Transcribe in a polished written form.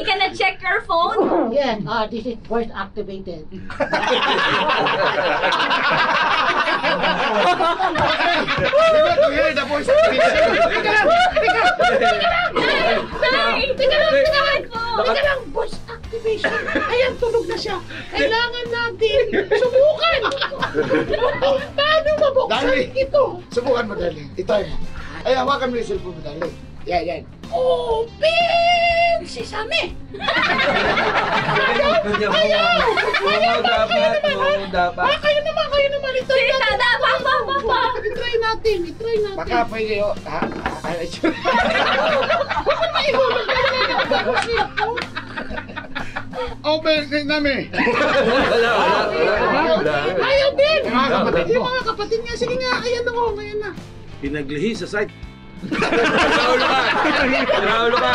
can I check your phone? Yes, this is voice activated. We want to hear the voice of Christian. Teka lang, voice activation. Ayan, tunog na siya. Kailangan natin subukan. Paano mabuksan Dali. ito? Subukan mo, darling. Itry mo. Ay, hawakan mo yung cellphone mo, darling. Yan, yan. Open! Si Sami! Dapat. Kayo naman, itry Tita, natin. papa. Itry natin. Baka pwede yun. Open namin. Wala. Ayaw din! Yung mga kapatid mo. Yung mga kapatid niya, sige nga, ayan na. Pinaglihi sa site. Naulo ka.